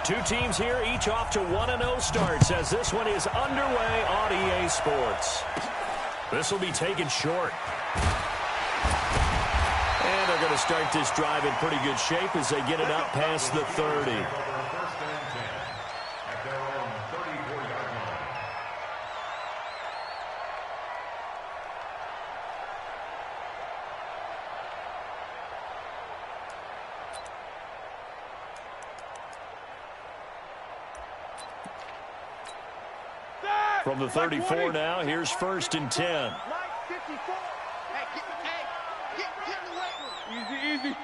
Two teams here, each off to 1-0 starts as this one is underway on EA Sports. This will be taken short. And they're going to start this drive in pretty good shape as they get it up past the 30. From the 34 now, here's 1st and 10. Easy.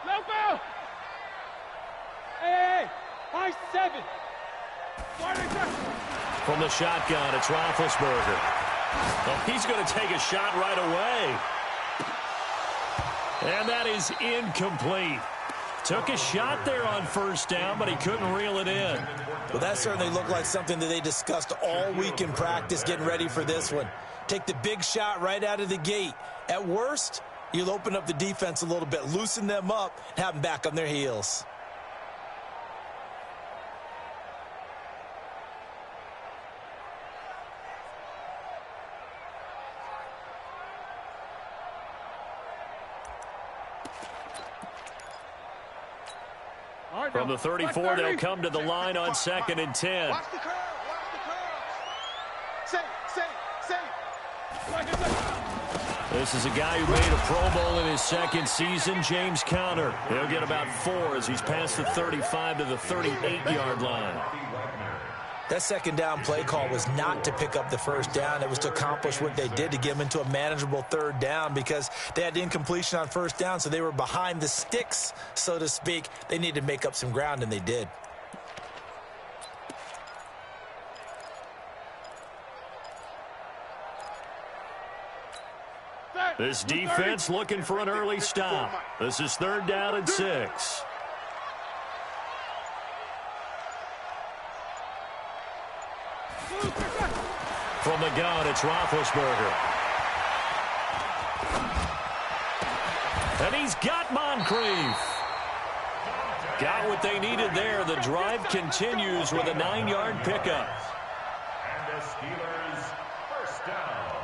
Let go. Hey, high 7. From the shotgun, it's Roethlisberger. Oh, he's going to take a shot right away. And that is incomplete. Took a shot there on 1st down, but he couldn't reel it in. Well, that certainly looked like something that they discussed all week in practice getting ready for this one. Take the big shot right out of the gate. At worst, you'll open up the defense a little bit, loosen them up, and have them back on their heels. From the 34, they'll come to the line on 2nd and 10. Watch the curve. This is a guy who made a Pro Bowl in his 2nd season, James Conner. He'll get about 4 as he's past the 35 to the 38-yard line. That 2nd down play call was not to pick up the 1st down. It was to accomplish what they did, to get them into a manageable 3rd down, because they had incompletion on 1st down, so they were behind the sticks, so to speak. They needed to make up some ground, and they did. This defense looking for an early stop. This is 3rd down and 6. From the gun, it's Roethlisberger. And he's got Moncrief. Got what they needed there. The drive continues with a 9-yard pickup. And the Steelers' 1st down.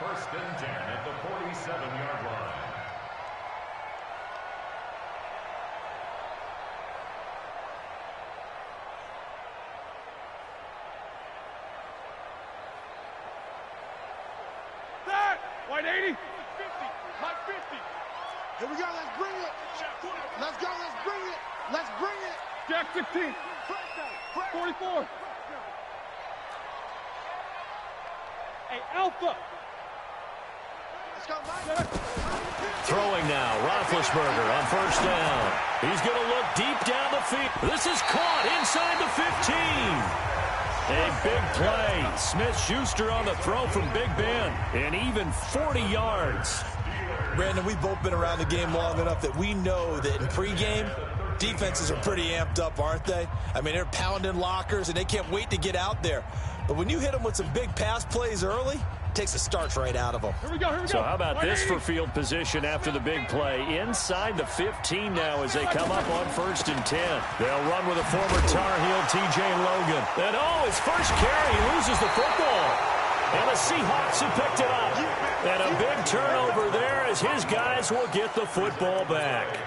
1st and 10 at the 47-yard line. White 80. 50. Mike 50. Here we go. Let's bring it. Let's go. Let's bring it. Let's bring it. Jack 16. 44. Hey, Alpha. Let's go, Mike. Throwing now, Roethlisberger on 1st down. He's going to look deep down the field. This is caught inside the 15. A big play. Smith-Schuster on the throw from Big Ben. And even 40 yards. Brandon, we've both been around the game long enough that we know that in pregame, defenses are pretty amped up, aren't they? I mean, they're pounding lockers, and they can't wait to get out there. But when you hit them with some big pass plays early, it takes the starch right out of them. Here we go. So how about this for field position after the big play? Inside the 15 now as they come up on 1st and 10. They'll run with a former Tar Heel, T.J. Logan. And his first carry, he loses the football. And the Seahawks have picked it up. And a big turnover there as his guys will get the football back.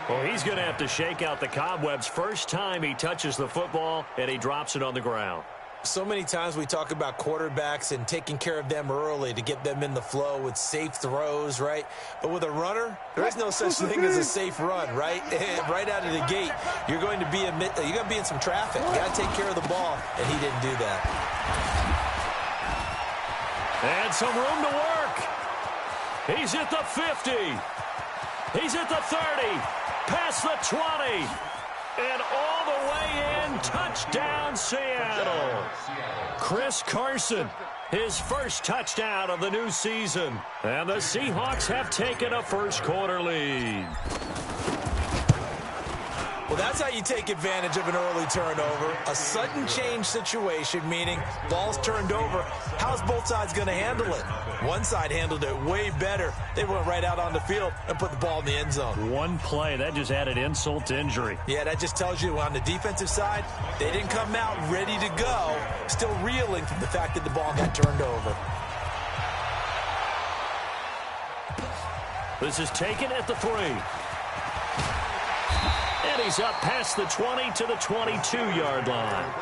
Well, he's going to have to shake out the cobwebs first time he touches the football, and he drops it on the ground. So many times we talk about quarterbacks and taking care of them early to get them in the flow with safe throws, right? But with a runner, there is no such thing as a safe run, right? Right out of the gate, you're going to be in some traffic. You got to take care of the ball, and he didn't do that. And some room to work. He's at the 50. He's at the 30. Past the 20. And all the way in, touchdown Seattle. Chris Carson, his first touchdown of the new season. And the Seahawks have taken a first-quarter lead. Well, that's how you take advantage of an early turnover. A sudden change situation, meaning ball's turned over. How's both sides going to handle it? One side handled it way better. They went right out on the field and put the ball in the end zone. One play, that just added insult to injury. Yeah, that just tells you on the defensive side, they didn't come out ready to go, still reeling from the fact that the ball got turned over. This is taken at the 3. And he's up past the 20 to the 22-yard line.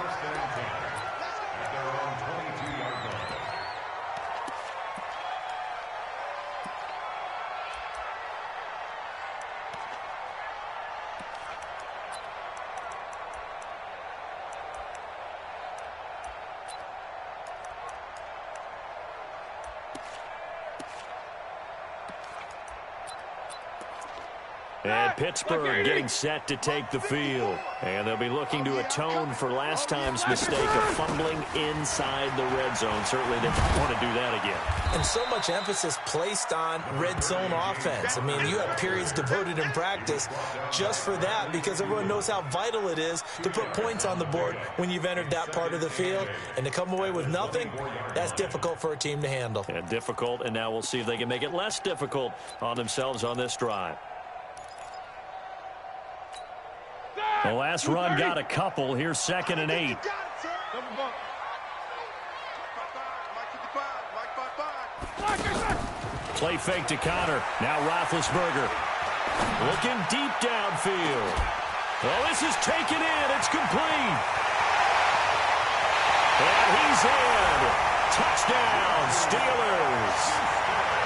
And Pittsburgh getting set to take the field. And they'll be looking to atone for last time's mistake of fumbling inside the red zone. Certainly they don't want to do that again. And so much emphasis placed on red zone offense. I mean, you have periods devoted in practice just for that because everyone knows how vital it is to put points on the board when you've entered that part of the field. And to come away with nothing, that's difficult for a team to handle. And difficult, and now we'll see if they can make it less difficult on themselves on this drive. The last run got a couple. Here's 2nd and 8. Play fake to Connor. Now Roethlisberger. Looking deep downfield. Well, this is taken in. It's complete. And he's in. Touchdown, Steelers.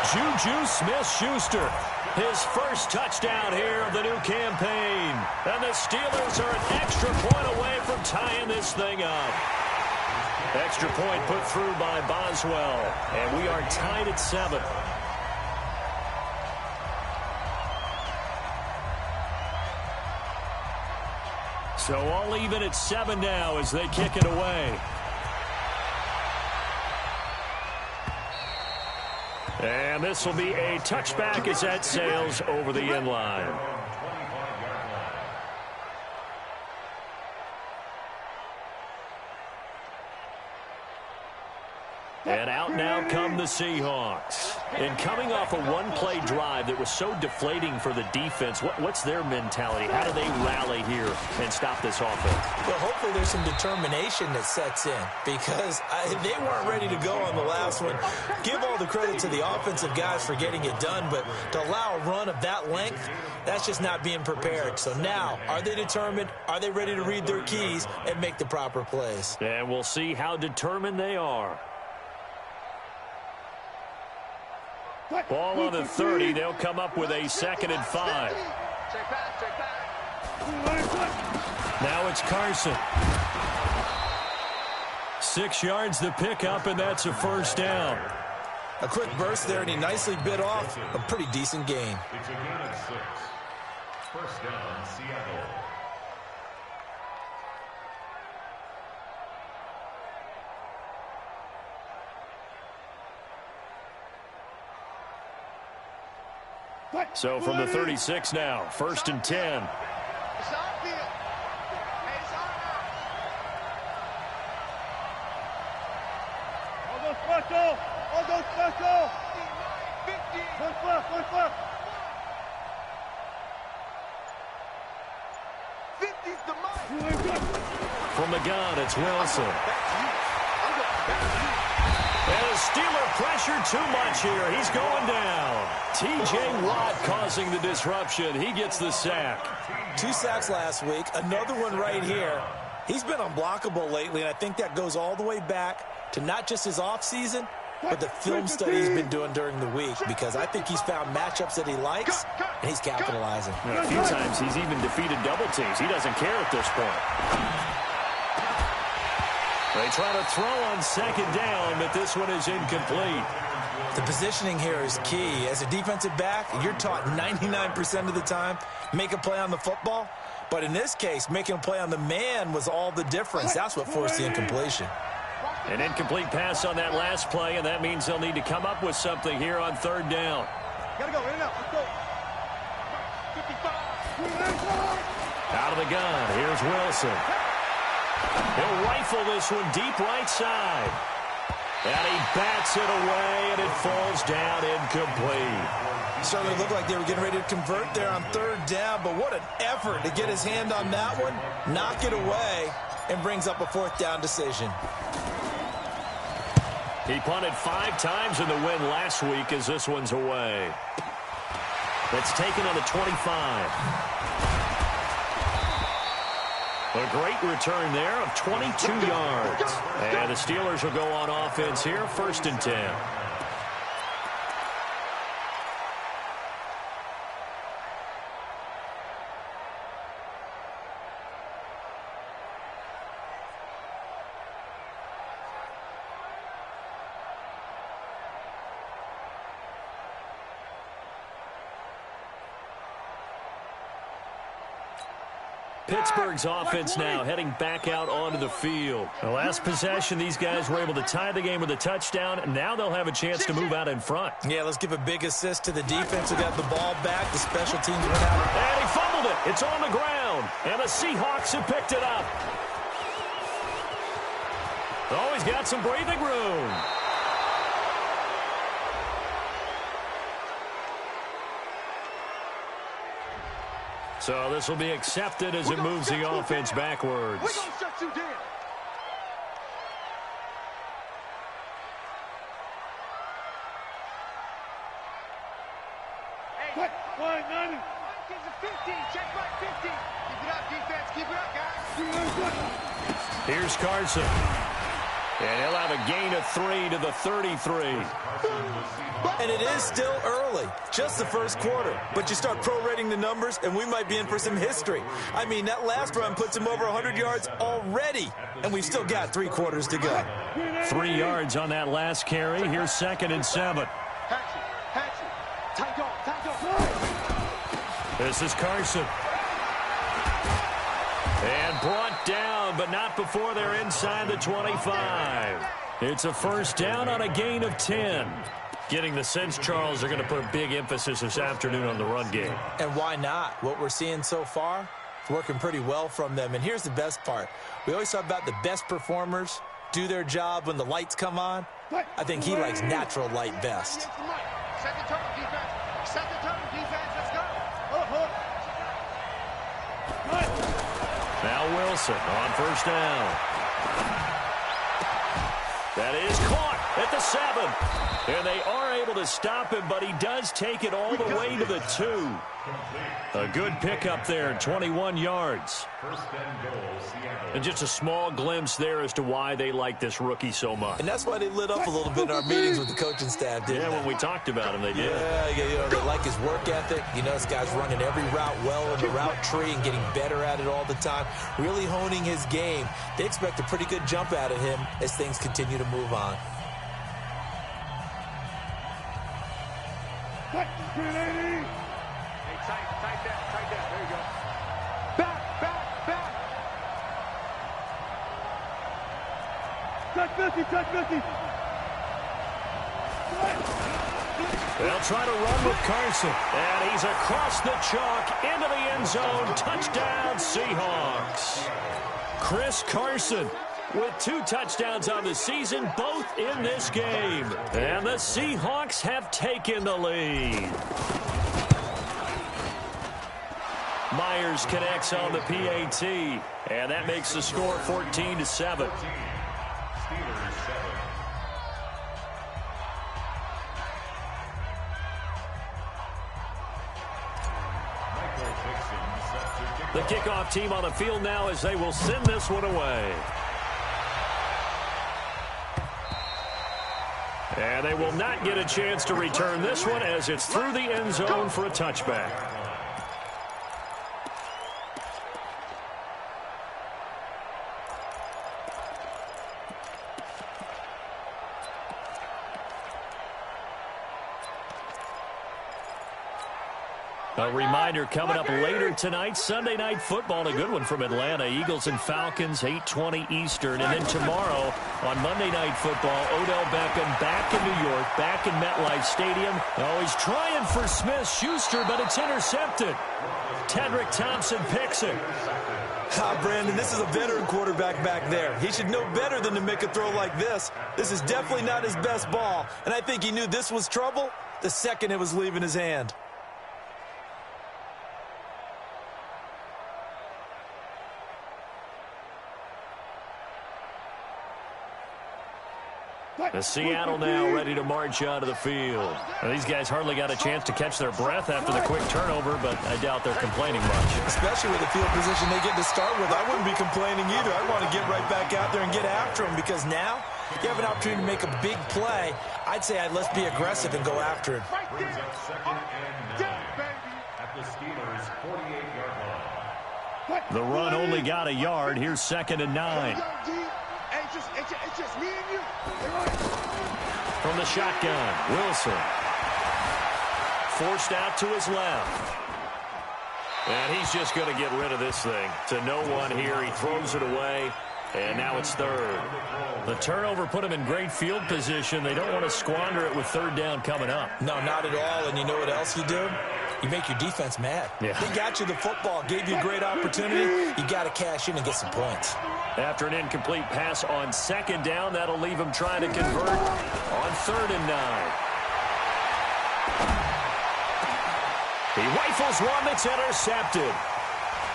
Juju Smith-Schuster. His first touchdown here of the new campaign. And the Steelers are an extra point away from tying this thing up. Extra point put through by Boswell. And we are tied at 7. So all even at 7 now as they kick it away. And this will be a touchback as that sails over the end line. And out now come the Seahawks. And coming off a one-play drive that was so deflating for the defense, what's their mentality? How do they rally here and stop this offense? Well, hopefully there's some determination that sets in because they weren't ready to go on the last one. Give all the credit to the offensive guys for getting it done, but to allow a run of that length, that's just not being prepared. So now, are they determined? Are they ready to read their keys and make the proper plays? And we'll see how determined they are. Ball on the 30. They'll come up with a 2nd and 5. Now it's Carson. 6 yards the pickup, and that's a first down. A quick burst there, and he nicely bit off a pretty decent gain. It's a gain of 6. First down, Seattle. So from the 36 now, 1st and 10. From the gun, it's Wilson. And a Steeler pressure too much here. He's going down. T.J. Watt causing the disruption. He gets the sack. 2 sacks last week, another one right here. He's been unblockable lately, and I think that goes all the way back to not just his offseason, but the film study he's been doing during the week, because I think he's found matchups that he likes, and he's capitalizing. And a few times he's even defeated double teams. He doesn't care at this point. They try to throw on 2nd down, but this one is incomplete. The positioning here is key. As a defensive back, you're taught 99% of the time, make a play on the football. But in this case, making a play on the man was all the difference. That's what forced the incompletion. An incomplete pass on that last play, and that means they'll need to come up with something here on 3rd down. Gotta go, in and out, let's go. 55. Out of the gun, here's Wilson. He'll rifle this one deep right side. And he bats it away, and it falls down incomplete. Certainly looked like they were getting ready to convert there on third down, but what an effort to get his hand on that one, knock it away, and brings up a fourth down decision. He punted 5 times in the win last week as this one's away. It's taken on the 25. A great return there of 22 yards. And the Steelers will go on offense here, 1st and 10. Pittsburgh's offense now heading back out onto the field. The last possession, these guys were able to tie the game with a touchdown, and now they'll have a chance to move out in front. Yeah, let's give a big assist to the defense who got the ball back. The special teams went out. And he fumbled it. It's on the ground, and the Seahawks have picked it up. Oh, he's got some breathing room. So this will be accepted as it moves the offense backwards. We're going to shut you down. Hey, why 90? Kids are 15. Check back 15. Keep it up, defense. Keep it up, guys. Here's Carson. And he'll have a gain of 3 to the 33. And it is still early, just the first quarter. But you start prorating the numbers, and we might be in for some history. I mean, that last run puts him over 100 yards already, and we've still got 3 quarters to go. 3 yards on that last carry. Here's 2nd and 7. Hatchet. Tight dog. This is Carson. And brought down, but not before they're inside the 25. It's a first down on a gain of 10. Getting the sense, Charles, they're going to put a big emphasis this afternoon on the run game. And why not? What we're seeing so far, it's working pretty well from them. And here's the best part. We always talk about the best performers do their job when the lights come on. I think he likes natural light best. Set the tone, defense. Set the tone, defense. Let's go. Now Wilson on first down. That is caught at the 7. And they are able to stop him, but he does take it all the way to the 2. A good pickup there, 21 yards. And just a small glimpse there as to why they like this rookie so much. And that's why they lit up a little bit in our meetings with the coaching staff, didn't they? Yeah, when we talked about him, they did. Yeah, they like his work ethic. You know, this guy's running every route well in the route tree and getting better at it all the time, really honing his game. They expect a pretty good jump out of him as things continue to move on. Hey, tight that. There you go. Back. Touch 50. They'll try to run with Carson. And he's across the chalk into the end zone. Touchdown, Seahawks. Chris Carson with 2 touchdowns on the season, both in this game. And the Seahawks have taken the lead. Myers connects on the PAT, and that makes the score 14-7. The kickoff team on the field now as they will send this one away. And they will not get a chance to return this one as it's through the end zone for a touchback. A reminder coming up later tonight, Sunday Night Football, a good one from Atlanta. Eagles and Falcons, 8:20 Eastern. And then tomorrow on Monday Night Football, Odell Beckham back in New York, back in MetLife Stadium. Oh, he's trying for Smith-Schuster, but it's intercepted. Tedrick Thompson picks it. Brandon, this is a veteran quarterback back there. He should know better than to make a throw like this. This is definitely not his best ball, and I think he knew this was trouble the second it was leaving his hand. The Seattle now ready to march onto the field. Now, these guys hardly got a chance to catch their breath after the quick turnover, but I doubt they're complaining much. Especially with the field position they get to start with. I wouldn't be complaining either. I want to get right back out there and get after them because now you have an opportunity to make a big play. I'd say let's be aggressive and go after him. Brings up second and 9 at the Steelers' 48-yard line. The run only got a yard. Here's second and 9. It's just me and you. From the shotgun, Wilson. Forced out to his left. And he's just going to get rid of this thing. To no one here. He throws it away. And now it's third. The turnover put him in great field position. They don't want to squander it with third down coming up. No, not at all. And you know what else you do? You make your defense mad. Yeah. They got you the football, gave you a great opportunity. You got to cash in and get some points. After an incomplete pass on second down, that'll leave him trying to convert on third and 9. He rifles one that's intercepted.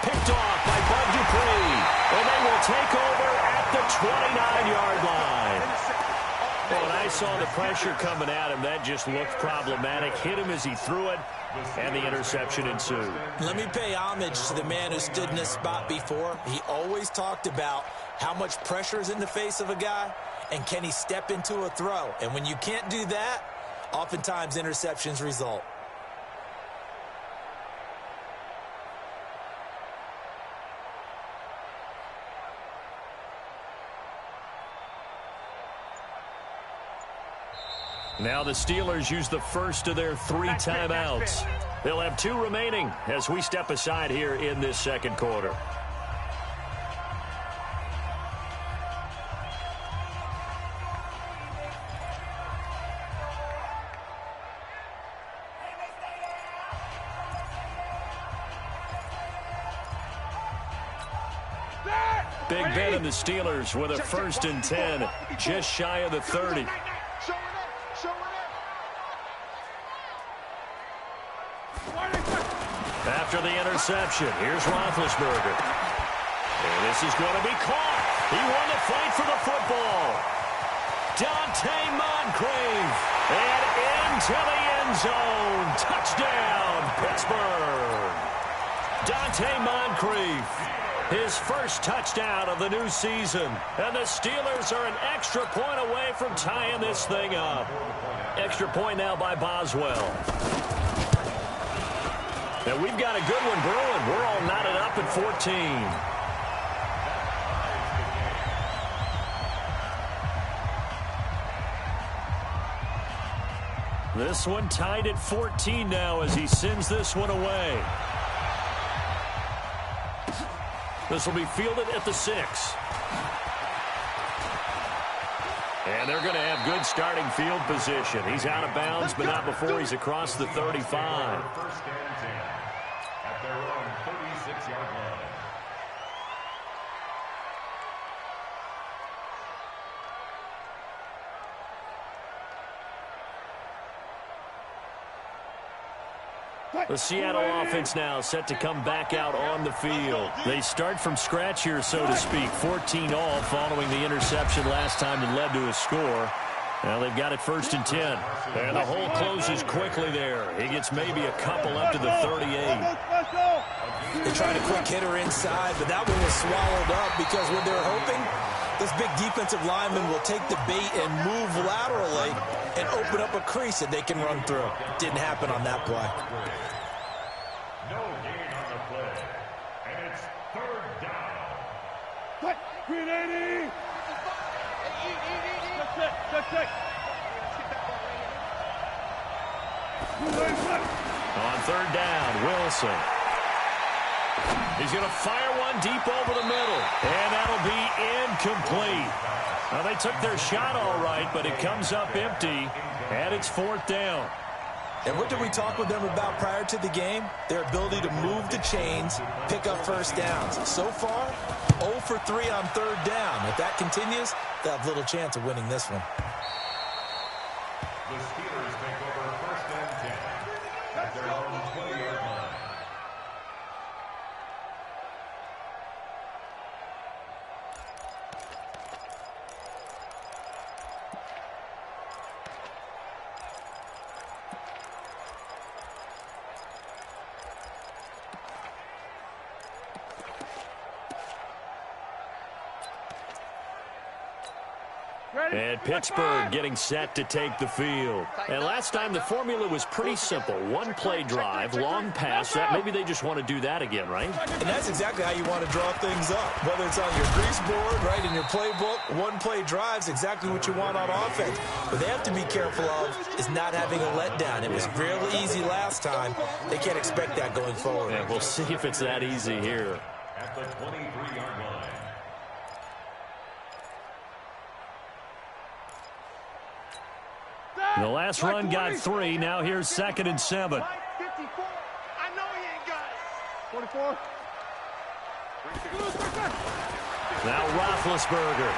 Picked off by Bud Dupree. And they will take over at the 29-yard line. Well, when I saw the pressure coming at him, that just looked problematic. Hit him as he threw it, and the interception ensued. Let me pay homage to the man who stood in this spot before. He always talked about how much pressure is in the face of a guy, and can he step into a throw. And when you can't do that, oftentimes interceptions result. Now the Steelers use the first of their 3 timeouts. They'll have 2 remaining as we step aside here in this second quarter. Big Ben and the Steelers with a 1st and 10, just shy of the 30. After the interception, here's Roethlisberger. And this is going to be caught. He won the fight for the football. Dante Moncrief. And into the end zone. Touchdown, Pittsburgh. Dante Moncrief. His first touchdown of the new season. And the Steelers are an extra point away from tying this thing up. Extra point now by Boswell. And we've got a good one brewing. We're all knotted up at 14. This one tied at 14 now as he sends this one away. This will be fielded at the 6. And they're going to have good starting field position. He's out of bounds, but not before he's across the 35. First and 10 at their own 36-yard line. The Seattle offense now set to come back out on the field. They start from scratch here, so to speak. 14 all following the interception last time that led to a score. Now they've got it 1st and 10. And the hole closes quickly there. He gets maybe a couple up to the 38. They tried a quick hitter inside, but that one was swallowed up because what they're hoping, this big defensive lineman will take the bait and move laterally and open up a crease that they can run through. Didn't happen on that play. No gain on the play. And it's 3rd down. Cut! Green 80! That's it! On 3rd down, Wilson. He's going to fire one deep over the middle. And that'll be incomplete. Now, they took their shot all right, but it comes up empty. And it's 4th down. And what did we talk with them about prior to the game? Their ability to move the chains, pick up first downs. So far, 0 for 3 on third down. If that continues, they'll have little chance of winning this one. The Steelers take over first and 10 at their own 20-yard line. And Pittsburgh getting set to take the field. And last time the formula was pretty simple. One play drive, long pass. That maybe they just want to do that again, right? And that's exactly how you want to draw things up. Whether it's on your grease board, right, in your playbook, one play drive's exactly what you want on offense. What they have to be careful of is not having a letdown. It was real easy last time. They can't expect that going forward. Yeah, we'll see if it's that easy here. At the 23-yard line. The last run got 3. Now here's 2nd and 7. 54. I know he ain't got it. 24. Now Roethlisberger.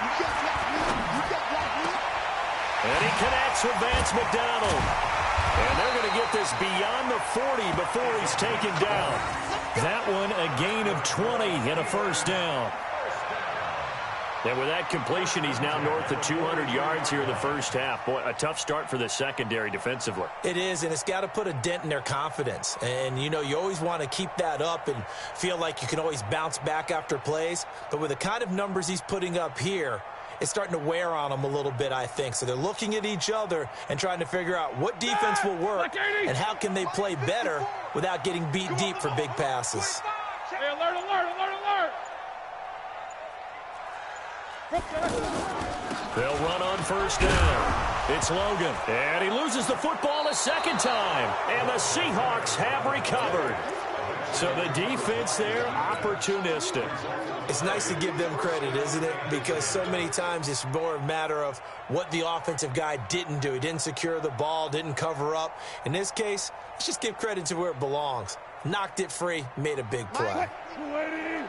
And he connects with Vance McDonald. And they're going to get this beyond the 40 before he's taken down. That one a gain of 20 and a first down. And with that completion, he's now north of 200 yards here in the first half. Boy, a tough start for the secondary defensively. It is, and it's got to put a dent in their confidence. And, you know, you always want to keep that up and feel like you can always bounce back after plays. But with the kind of numbers he's putting up here, it's starting to wear on them a little bit, I think. So they're looking at each other and trying to figure out what defense will work and how can they play better without getting beat deep for big passes. Hey, alert, alert, alert, alert. They'll run on first down. It's Logan. And he loses the football a second time. And the Seahawks have recovered. So the defense there, opportunistic. It's nice to give them credit, isn't it? Because so many times it's more a matter of what the offensive guy didn't do. He didn't secure the ball, didn't cover up. In this case, let's just give credit to where it belongs. Knocked it free, made a big play. Get in the weight room.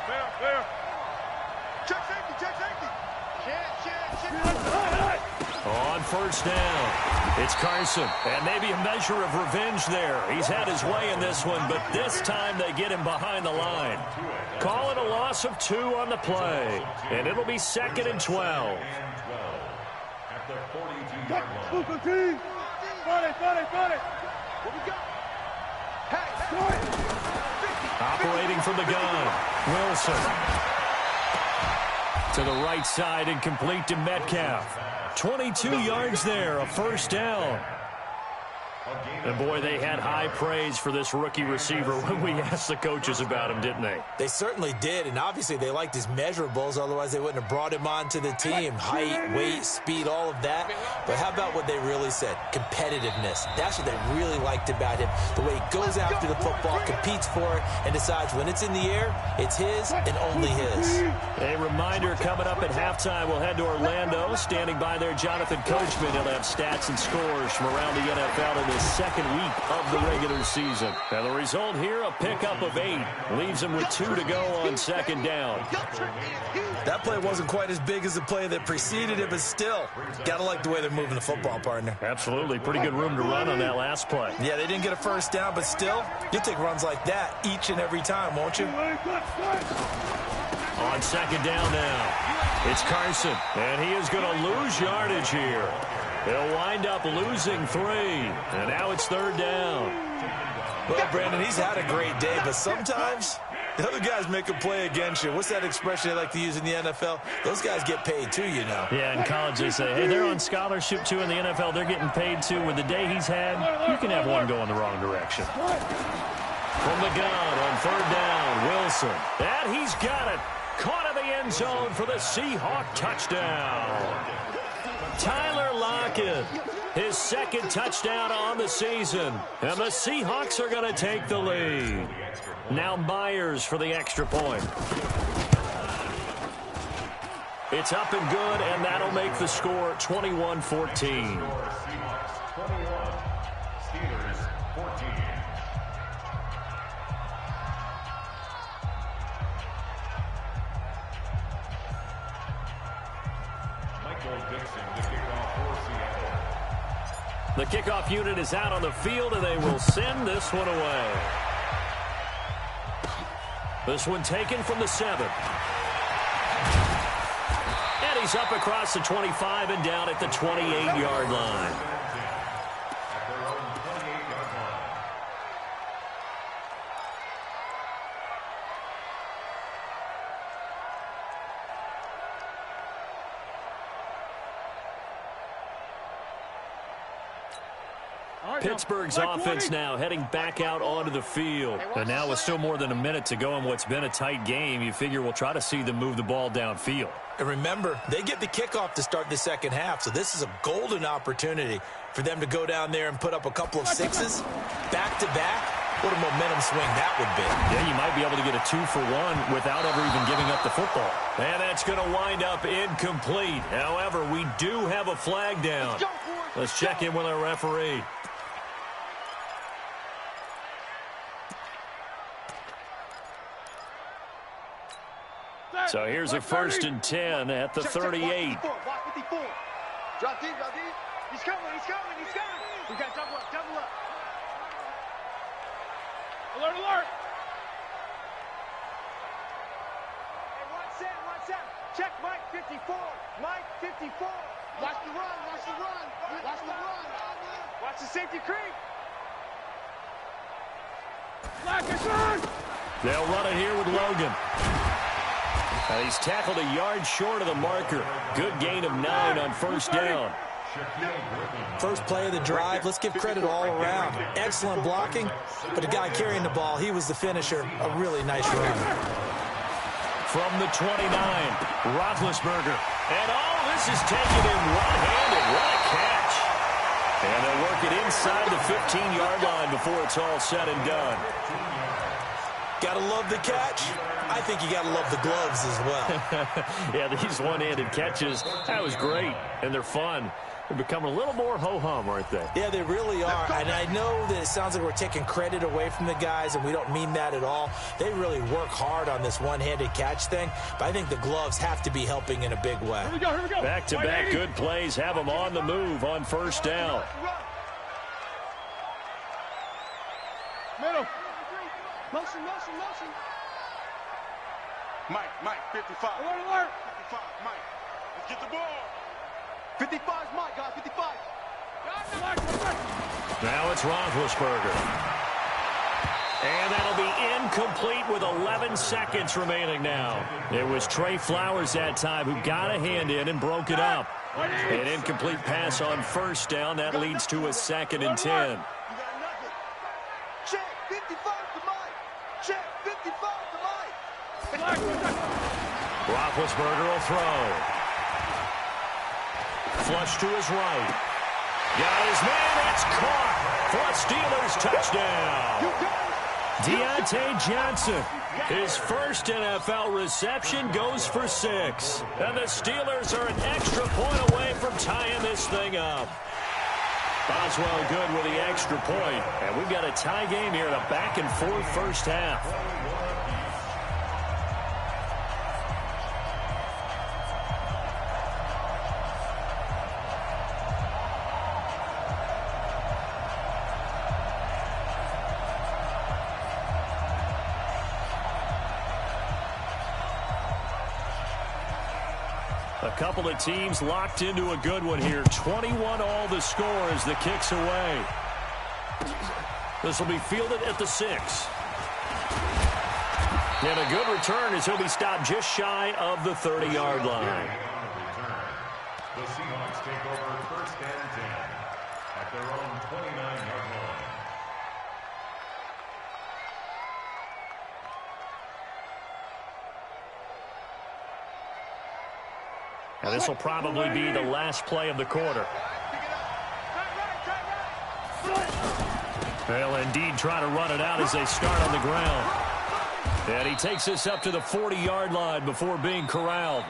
Fair, fair. Check safety, check safety. On first down, it's Carson. And maybe a measure of revenge there. He's had his way in this one, but this time they get him behind the line. Call it a loss of 2 on the play. And it'll be 2nd and 12. At the 42-yard line. 15. 40, 40, 40. What we got? Hey, Operating from the gun, Wilson. To the right side and complete to Metcalf. 22 yards there, a first down. And, boy, they had high praise for this rookie receiver when we asked the coaches about him, didn't they? They certainly did, and obviously they liked his measurables. Otherwise, they wouldn't have brought him onto the team. Height, weight, speed, all of that. But how about what they really said? Competitiveness. That's what they really liked about him. The way he goes after the football, competes for it, and decides when it's in the air, it's his and only his. A reminder coming up at halftime, we'll head to Orlando. Standing by there, Jonathan Coachman. He'll have stats and scores from around the NFL in this second week of the regular season. And the result here, a pickup of 8. Leaves them with 2 to go on second down. That play wasn't quite as big as the play that preceded it, but still, gotta like the way they're moving the football, partner. Absolutely. Pretty good room to run on that last play. Yeah, they didn't get a first down, but still, you'll take runs like that each and every time, won't you? On second down now, it's Carson. And he is going to lose yardage here. He'll wind up losing 3. And now it's third down. Well, Brandon, he's had a great day, but sometimes the other guys make a play against you. What's that expression they like to use in the NFL? Those guys get paid too, you know. Yeah, in college they say, hey, they're on scholarship too. In the NFL, they're getting paid too. With the day he's had, you can have one go in the wrong direction. From the gun on third down, Wilson. And he's got it. Caught in the end zone for the Seahawk touchdown. Tyler Lockett, his second touchdown on the season. And the Seahawks are going to take the lead. Now Myers for the extra point. It's up and good, and that'll make the score 21-14. The kickoff unit is out on the field, and they will send this one away. This one taken from the 7. And he's up across the 25 and down at the 28-yard line. Pittsburgh's offense now heading back out onto the field. And now with still more than a minute to go in what's been a tight game, you figure we'll try to see them move the ball downfield. And remember, they get the kickoff to start the second half, so this is a golden opportunity for them to go down there and put up a couple of sixes back-to-back. What a momentum swing that would be. Yeah, you might be able to get a 2-for-1 without ever even giving up the football. And that's going to wind up incomplete. However, we do have a flag down. Let's check in with our referee. So here's a 1st and 10 at the 38. Drop deep, drop deep. He's coming. We got double up. Alert. Hey, one set. Check Mike 54. Mike 54. Watch the run. Watch the safety creep. They'll run it here with Logan. He's tackled a yard short of the marker. Good gain of 9 on 1st down. First play of the drive, let's give credit all around. Excellent blocking, but the guy carrying the ball, he was the finisher. A really nice run. From the 29, Roethlisberger. And this is taken in one-handed. What a catch. And they'll work it inside the 15-yard line before it's all said and done. Gotta love the catch. I think you gotta love the gloves as well. Yeah, these one-handed catches, that was great, and they're fun. They're becoming a little more ho-hum, aren't they? Yeah, they really are. And I know that it sounds like we're taking credit away from the guys, and we don't mean that at all. They really work hard on this one-handed catch thing, but I think the gloves have to be helping in a big way. Here we go. Back-to-back good plays have them on the move on 1st down. Middle. Motion. Mike, 55. Alert. 55, Mike. Let's get the ball. 55 is Mike, guys. 55. Now it's Roethlisberger. And that'll be incomplete with 11 seconds remaining now. It was Trey Flowers that time who got a hand in and broke it up. An incomplete pass on 1st down. That leads to a 2nd and 10. Check 55 to Mike. Check 55 to Mike. Roethlisberger will throw. Flush to his right. Got his man. It's caught for a Steelers touchdown. Deontay Johnson, his first NFL reception, goes for 6. And the Steelers are an extra point away from tying this thing up. Boswell good with the extra point. And we've got a tie game here in a back-and-forth first half. A couple of teams locked into a good one here. 21 all the score as the kick's away. This will be fielded at the 6. And a good return as he'll be stopped just shy of the 30-yard line. The Seahawks take over 1st and 10 at their own 29-yard line. And this will probably be the last play of the quarter. They'll indeed try to run it out as they start on the ground. And he takes this up to the 40-yard line before being corralled.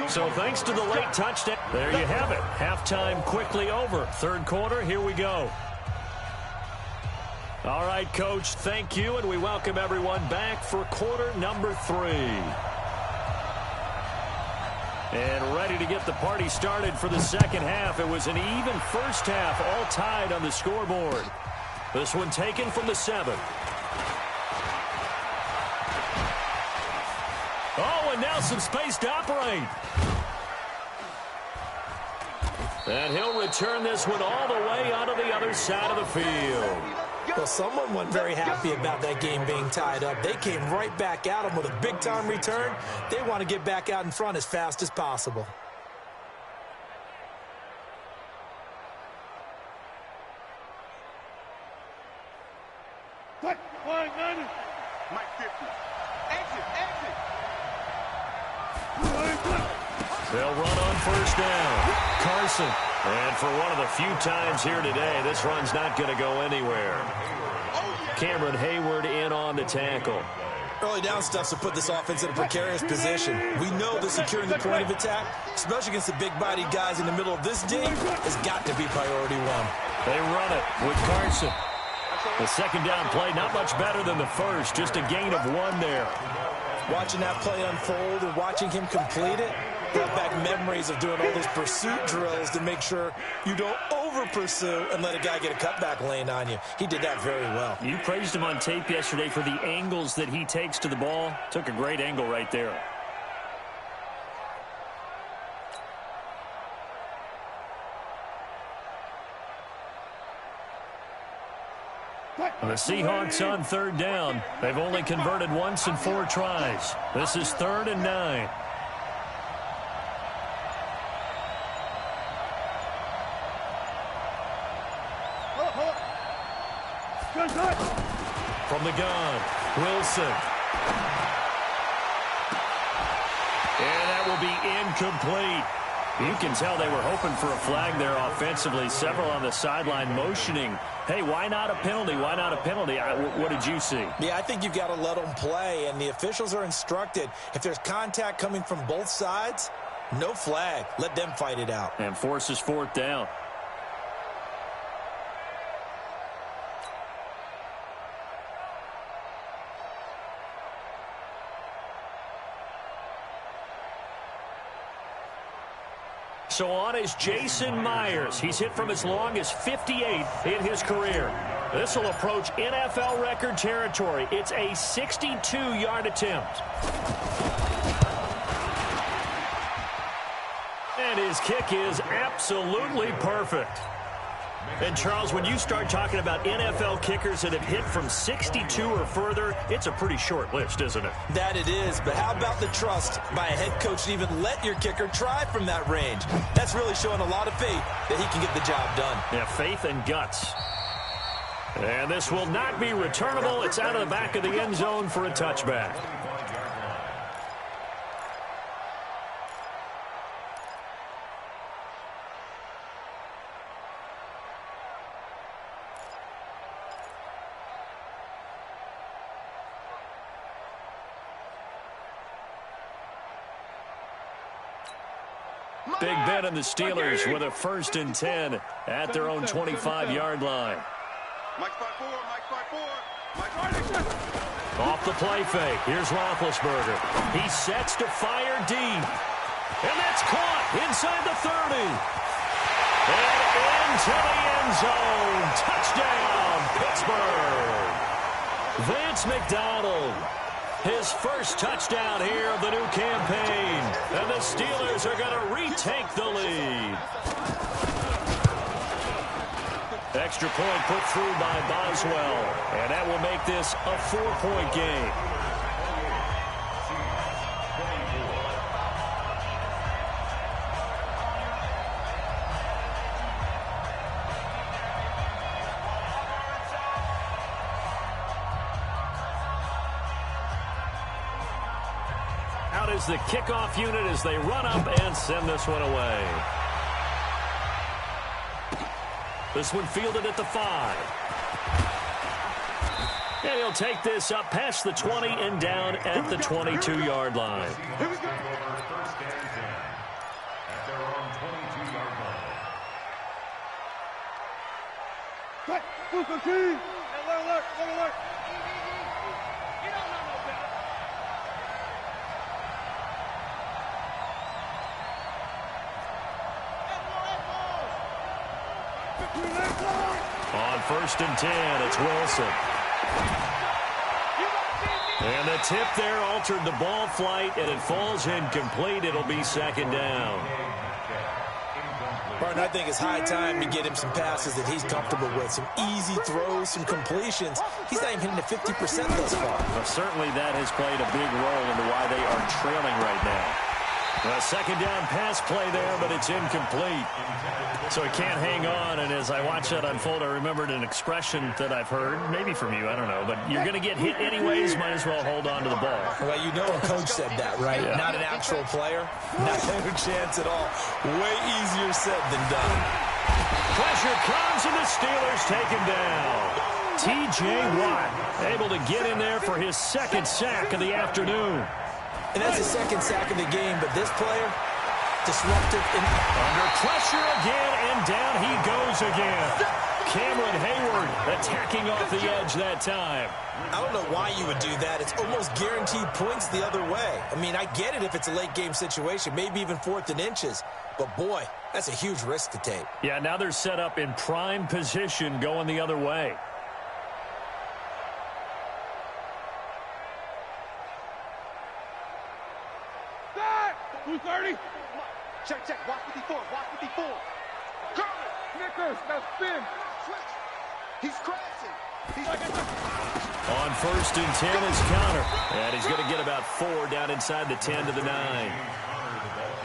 So thanks to the late touchdown, there you have it. Halftime quickly over. 3rd quarter, here we go. All right, Coach, thank you, and we welcome everyone back for quarter number 3. And ready to get the party started for the second half. It was an even first half, all tied on the scoreboard. This one taken from the 7. Oh, and now some space to operate. And he'll return this one all the way onto the other side of the field. Well, someone wasn't very happy about that game being tied up. They came right back at him with a big-time return. They want to get back out in front as fast as possible. Mike 50. Exit. They'll run on first down. Carson. And for one of the few times here today, this run's not going to go anywhere. Cameron Hayward in on the tackle. Early down stuff to put this offense in a precarious position. We know that securing the point of attack, especially against the big-bodied guys in the middle of this D, has got to be priority one. They run it with Carson. The second down play, not much better than the first, just a gain of 1 there. Watching that play unfold and watching him complete it brought back memories of doing all those pursuit drills to make sure you don't over-pursue and let a guy get a cutback lane on you. He did that very well. You praised him on tape yesterday for the angles that he takes to the ball. Took a great angle right there. The Seahawks on third down. They've only converted once in 4 tries. This is 3rd and 9. From the gun, Wilson. And that will be incomplete. You can tell they were hoping for a flag there offensively. Several on the sideline motioning, hey, why not a penalty? Why not a penalty? What did you see? Yeah, I think you've got to let them play, and the officials are instructed. If there's contact coming from both sides, no flag. Let them fight it out. And forces 4th down. So on is Jason Myers. He's hit from as long as 58 in his career. This will approach NFL record territory. It's a 62-yard attempt. And his kick is absolutely perfect. And, Charles, when you start talking about NFL kickers that have hit from 62 or further, it's a pretty short list, isn't it? That it is, but how about the trust by a head coach to even let your kicker try from that range? That's really showing a lot of faith that he can get the job done. Yeah, faith and guts. And this will not be returnable. It's out of the back of the end zone for a touchback. Big Ben and the Steelers with a 1st and 10 at their own 25-yard line. Mike 5-4, Mike 5-4, Off the play fake. Here's Roethlisberger. He sets to fire deep. And that's caught inside the 30. And into the end zone. Touchdown, Pittsburgh. Vance McDonald. His first touchdown here of the new campaign. And the Steelers are going to retake the lead. Extra point put through by Boswell. And that will make this a 4-point game. Out is the kickoff unit as they run up and send this one away. This one fielded at the 5. And he'll take this up past the 20 and down at the 22-yard line. Here we go. First and 10 at their own 22-yard line. Cut. Alert, alert, alert. You don't know no better. On 1st and 10, it's Wilson. And the tip there altered the ball flight, and it falls incomplete. It'll be 2nd down. Martin, I think it's high time to get him some passes that he's comfortable with. Some easy throws, some completions. He's not even hitting the 50% thus far. Well, certainly that has played a big role into why they are trailing right now. A 2nd down pass play there, but it's incomplete. So he can't hang on, and as I watch that unfold, I remembered an expression that I've heard, maybe from you, I don't know, but you're going to get hit anyways, might as well hold on to the ball. Well, you know a coach said that, right? Yeah. Not an actual player. Not a chance at all. Way easier said than done. Pressure comes, and the Steelers take him down. T.J. Watt able to get in there for his 2nd sack of the afternoon. And that's his 2nd sack of the game, but this player, disruptive. Under pressure again, and down he goes again. Cameron Hayward attacking off the edge that time. I don't know why you would do that. It's almost guaranteed points the other way. I mean, I get it if it's a late game situation, maybe even 4th and inches. But, boy, that's a huge risk to take. Yeah, now they're set up in prime position going the other way. Who's 30? Check, check. Watch 54. Watch 54. Curling. Snickers. Now spin. Switch. He's crashing. He's On 1st and 10 is counter. And he's going to get about 4 down inside the 10 to the 9.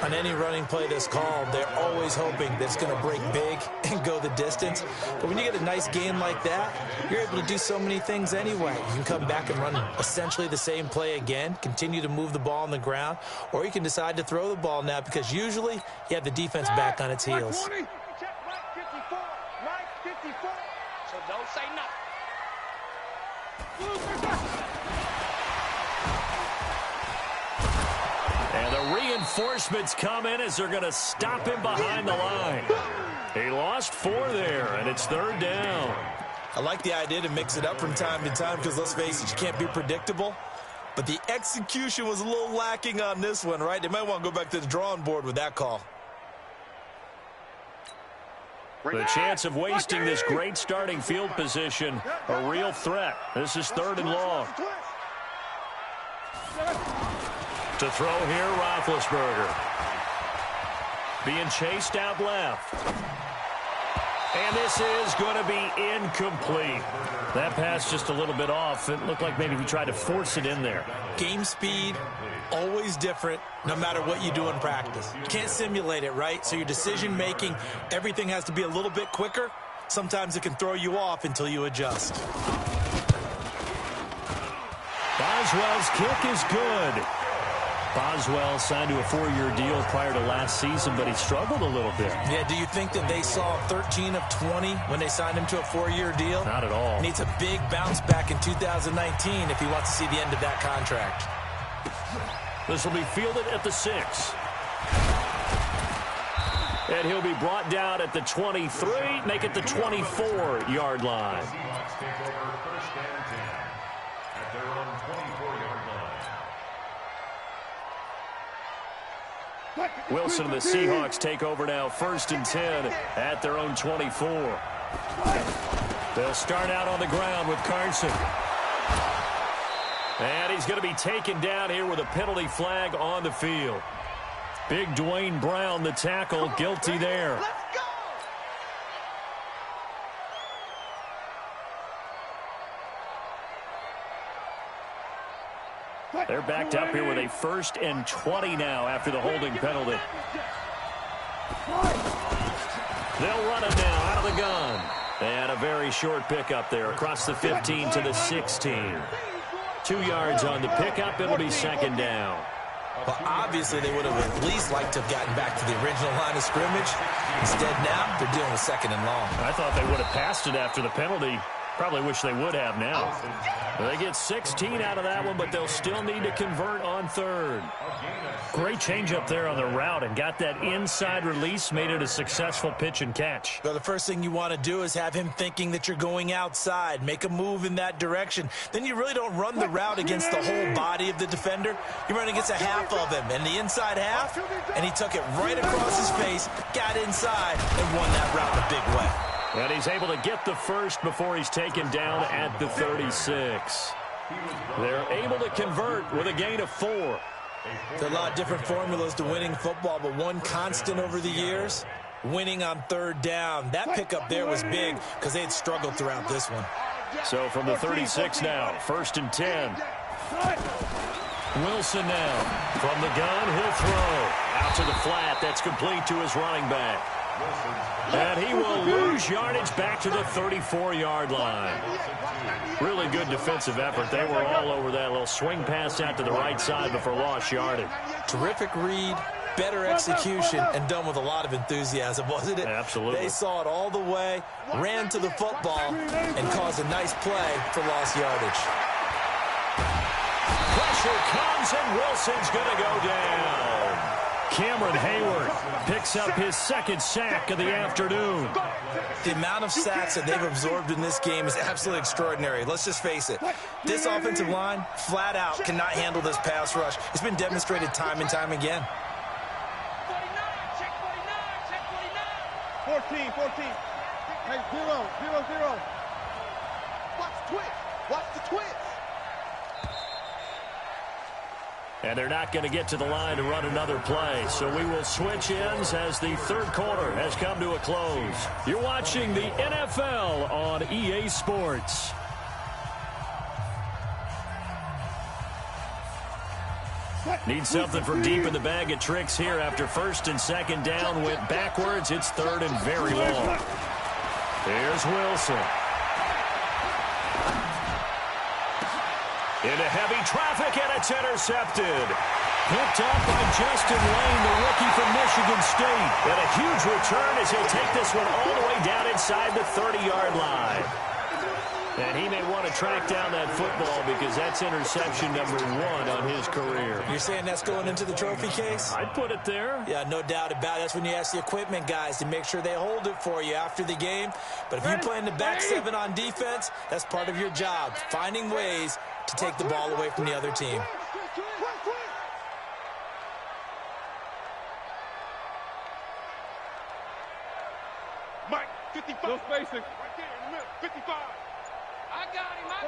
On any running play that's called, they're always hoping that it's going to break big and go the distance. But when you get a nice game like that, you're able to do so many things anyway. You can come back and run essentially the same play again, continue to move the ball on the ground, or you can decide to throw the ball now because usually you have the defense back on its heels. check. Mike 54. Mike 54. So don't say nothing. And the reinforcements come in as they're going to stop him behind the line. He lost 4 there, and it's 3rd down. I like the idea to mix it up from time to time because, let's face it, you can't be predictable. But the execution was a little lacking on this one, right? They might want to go back to the drawing board with that call. The chance of wasting this great starting field position, a real threat. This is 3rd and long. To throw here, Roethlisberger. Being chased out left. And this is going to be incomplete. That pass just a little bit off. It looked like maybe he tried to force it in there. Game speed, always different, no matter what you do in practice. You can't simulate it, right? So your decision-making, everything has to be a little bit quicker. Sometimes it can throw you off until you adjust. Boswell's kick is good. Boswell signed to a 4-year deal prior to last season, but he struggled a little bit. Yeah, do you think that they saw 13 of 20 when they signed him to a 4-year deal? Not at all. Needs a big bounce back in 2019 if he wants to see the end of that contract. This will be fielded at the 6. And he'll be brought down at the 23, make it the 24-yard line. Seahawks take over 1st and 10 at their own 24-yard line. Wilson and the Seahawks take over now 1st and 10 at their own 24. They'll start out on the ground with Carson. And he's going to be taken down here with a penalty flag on the field. Big Dwayne Brown, the tackle, guilty there. They're backed up here with a 1st and 20 now after the holding penalty. They'll run it now out of the gun. And a very short pickup there across the 15 to the 16. 2 yards on the pickup. It'll be 2nd down. Well, obviously they would have at least liked to have gotten back to the original line of scrimmage. Instead now, they're dealing with 2nd and long. I thought they would have passed it after the penalty. Probably wish they would have now. They get 16 out of that one, but they'll still need to convert on 3rd. Great change up there on the route and got that inside release, made it a successful pitch and catch. Well, the first thing you want to do is have him thinking that you're going outside, make a move in that direction. Then you really don't run the route against the whole body of the defender. You run against a half of him, and the inside half, and he took it right across his face, got inside, and won that route in a big way. And he's able to get the first before he's taken down at the 36. They're able to convert with a gain of 4. There's a lot of different formulas to winning football, but one constant over the years, winning on third down. That pickup there was big because they had struggled throughout this one. So from the 36 now, 1st and 10. Wilson now. From the gun, he'll throw. Out to the flat. That's complete to his running back. And he will lose yardage back to the 34-yard line. Really good defensive effort. They were all over that little swing pass out to the right side before lost yardage. Terrific read, better execution, and done with a lot of enthusiasm, wasn't it? Absolutely. They saw it all the way, ran to the football, and caused a nice play for lost yardage. Pressure comes, and Wilson's going to go down. Cameron Hayward picks up his 2nd sack of the afternoon. The amount of sacks that they've absorbed in this game is absolutely extraordinary. Let's just face it. This offensive line, flat out, cannot handle this pass rush. It's been demonstrated time and time again. 14. Hey, 0. Watch the twist. Watch the twist. And they're not going to get to the line to run another play. So we will switch ends as the 3rd quarter has come to a close. You're watching the NFL on EA Sports. Need something from deep in the bag of tricks here after 1st and 2nd down. Went backwards. It's 3rd and very long. Here's Wilson. Into heavy traffic, and it's intercepted. Picked up by Justin Lane, the rookie from Michigan State. And a huge return as he'll take this one all the way down inside the 30-yard line. And he may want to track down that football because that's interception number 1 on his career. You're saying that's going into the trophy case? I'd put it there. Yeah, no doubt about it. That's when you ask the equipment guys to make sure they hold it for you after the game. But if you play in the back 7 on defense, that's part of your job, finding ways to take the ball away from the other team. Mike, 55. No spacing. Right there in the middle. 55. I got him, Mike.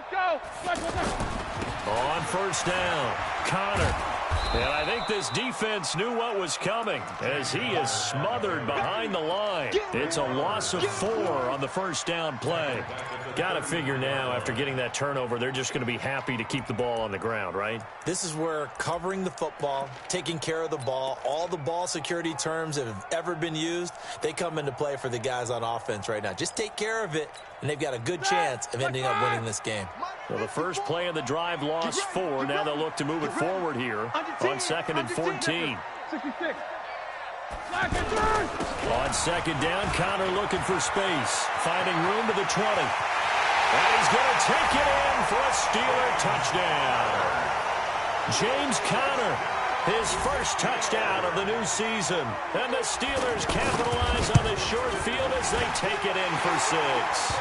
Let's go. On 1st down, Connor. And I think this defense knew what was coming as he is smothered behind the line. It's a loss of 4 on the 1st down play. Got to figure now, after getting that turnover, they're just going to be happy to keep the ball on the ground, right? This is where covering the football, taking care of the ball, all the ball security terms that have ever been used, they come into play for the guys on offense right now. Just take care of it, and they've got a good chance of ending up winning this game. Well, the first play of the drive lost 4. Now they'll look to move it forward here on 2nd and 14. 66. On 2nd down, Connor looking for space, finding room to the 20. And he's going to take it in for a Steeler touchdown. James Conner, his first touchdown of the new season. And the Steelers capitalize on the short field as they take it in for 6.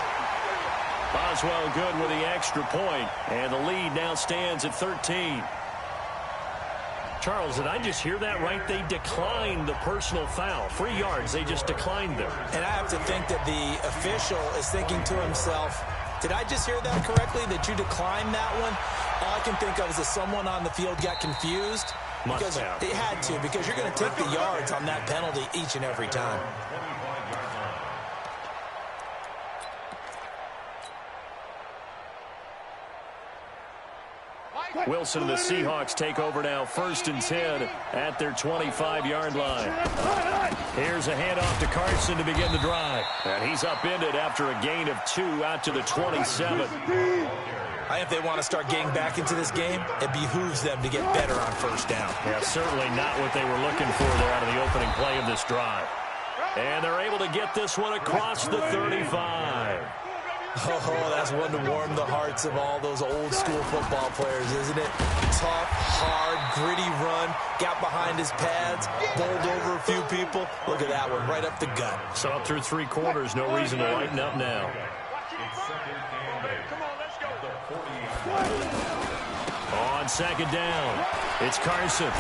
Boswell good with the extra point, and the lead now stands at 13. Charles, did I just hear that right? They declined the personal foul. 3 yards, they just declined them. And I have to think that the official is thinking to himself, did I just hear that correctly, that you declined that one? All I can think of is that someone on the field got confused. Because they had to, because you're going to take the yards on that penalty each and every time. Wilson and the Seahawks take over now, 1st and 10 at their 25-yard line. Here's a handoff to Carson to begin the drive. And he's upended after a gain of 2 out to the 27. I think if they want to start getting back into this game, it behooves them to get better on 1st down. Yeah, certainly not what they were looking for there out of the opening play of this drive. And they're able to get this one across the 35. Oh, that's one to warm the hearts of all those old school football players, isn't it? Tough, hard, gritty run, got behind his pads, bowled over a few people. Look at that one, right up the gut. So up through 3 quarters, no reason to lighten up now. On 2nd down, it's Carson.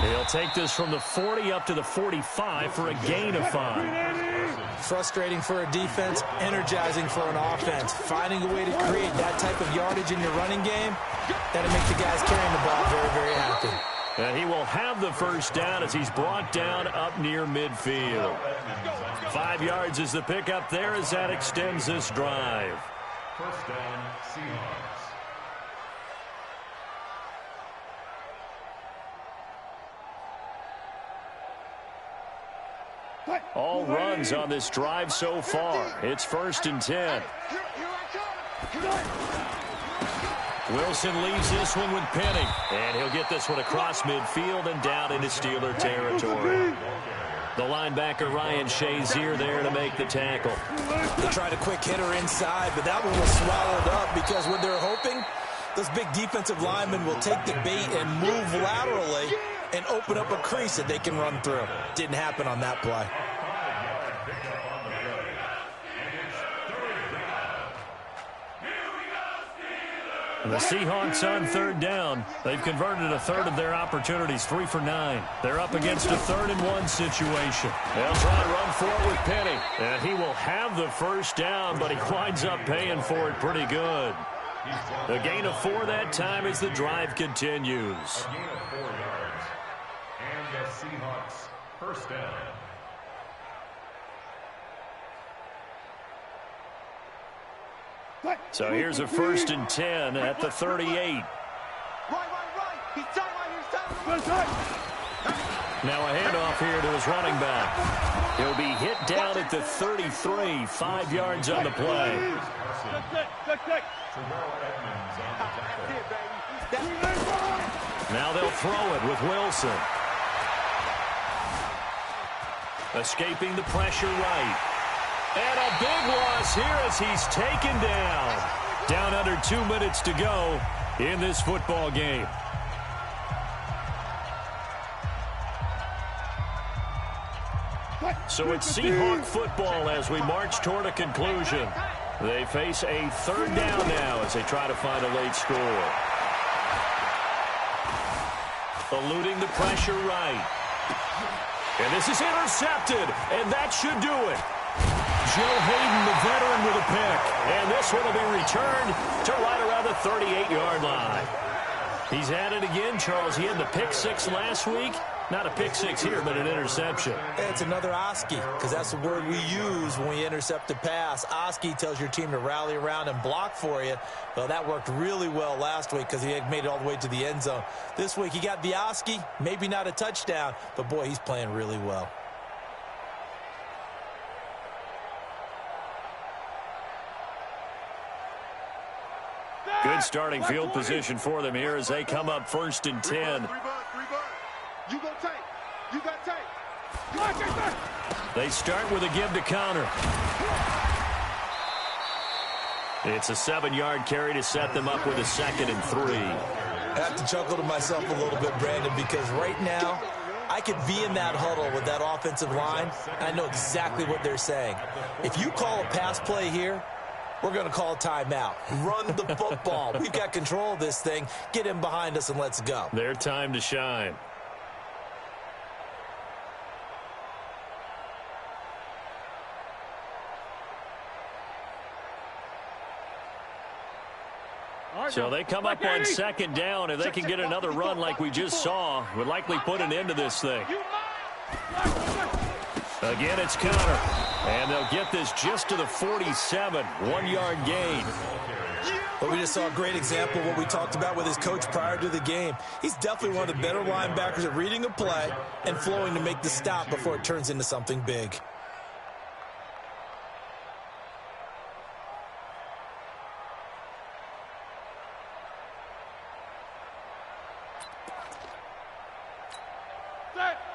He'll take this from the 40 up to the 45 for a gain of 5. Frustrating for a defense, energizing for an offense. Finding a way to create that type of yardage in your running game, that'll make the guys carrying the ball very, very happy. And he will have the first down as he's brought down up near midfield. 5 yards is the pickup there as that extends this drive. First down, Seahawks. All runs on this drive so far. It's 1st and 10. Wilson leaves this one with Penny. And he'll get this one across midfield and down into Steeler territory. The linebacker Ryan Shazier there to make the tackle. They tried a quick hitter inside, but that one was swallowed up because what they're hoping, those big defensive linemen will take the bait and move laterally and open up a crease that they can run through. Didn't happen on that play. The Seahawks on 3rd down. They've converted a third of their opportunities, 3 for 9. They're up against a 3rd and 1 situation. They'll try to run for it with Penny. And he will have the first down, but he winds up paying for it pretty good. A gain of 4 that time as the drive continues. A gain of 4 yards. And the Seahawks first down. So here's a 1st and 10 at the 38. Right. He's tight. Now a handoff here to his running back. He'll be hit down at the 33, 5 yards on the play. Now they'll throw it with Wilson. Escaping the pressure right. And a big loss here as he's taken down. Down under 2 minutes to go in this football game. So it's Seahawk football as we march toward a conclusion. They face a 3rd down now as they try to find a late score. Eluding the pressure right. And this is intercepted, and that should do it. Joe Hayden, the veteran, with a pick. And this one will be returned to right around the 38-yard line. He's at it again, Charles. He had the pick 6 last week. Not a pick 6 here, but an interception. It's another Oski, because that's the word we use when we intercept a pass. Oski tells your team to rally around and block for you. Well, that worked really well last week because he had made it all the way to the end zone. This week he got the Oski, maybe not a touchdown, but boy, he's playing really well. Good starting field position for them here as they come up 1st and 10. You go take. You got take. They start with a give to counter. It's a 7-yard carry to set them up with a 2nd and 3. I have to chuckle to myself a little bit, Brandon, because right now I could be in that huddle with that offensive line, and I know exactly what they're saying. If you call a pass play here, we're going to call a timeout. Run the football. We've got control of this thing. Get him behind us and let's go. Their time to shine. So they come up on 2nd down. If they can get another run like we just saw, would likely put an end to this thing. Again, it's counter. And they'll get this just to the 47, 1-yard gain. But we just saw a great example of what we talked about with his coach prior to the game. He's definitely one of the better linebackers at reading a play and flowing to make the stop before it turns into something big.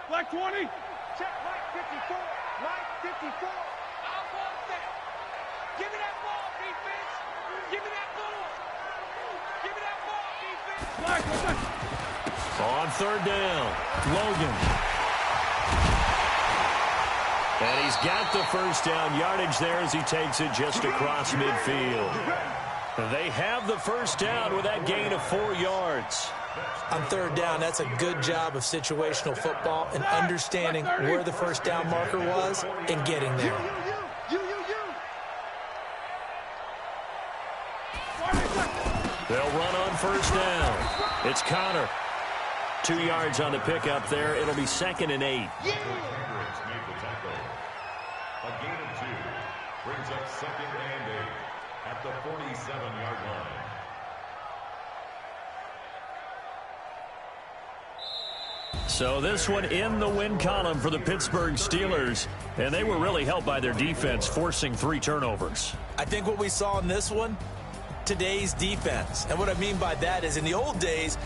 Black 20. Check Mike 54. Mike 54. I want that. Give me that ball, defense. Give me that ball. Give me that ball, defense. Black. On 3rd down, Logan. And he's got the first down yardage there as he takes it just across midfield. They have the first down with that gain of 4 yards. On 3rd down, that's a good job of situational football and understanding where the first down marker was and getting there. They'll run on first down. It's Connor. 2 yards on the pickup there. It'll be 2nd and 8. Made the tackle. A gain of 2 brings up 2nd and 8 at the 47-yard line. So this one in the win column for the Pittsburgh Steelers. And they were really helped by their defense, forcing 3 turnovers. I think what we saw in this one, today's defense. And what I mean by that is in the old days,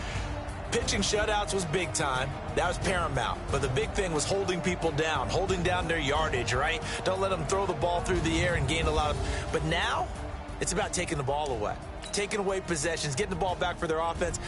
pitching shutouts was big time. That was paramount. But the big thing was holding people down, holding down their yardage, right? Don't let them throw the ball through the air and gain a lot of... But now, it's about taking the ball away. Taking away possessions, getting the ball back for their offense.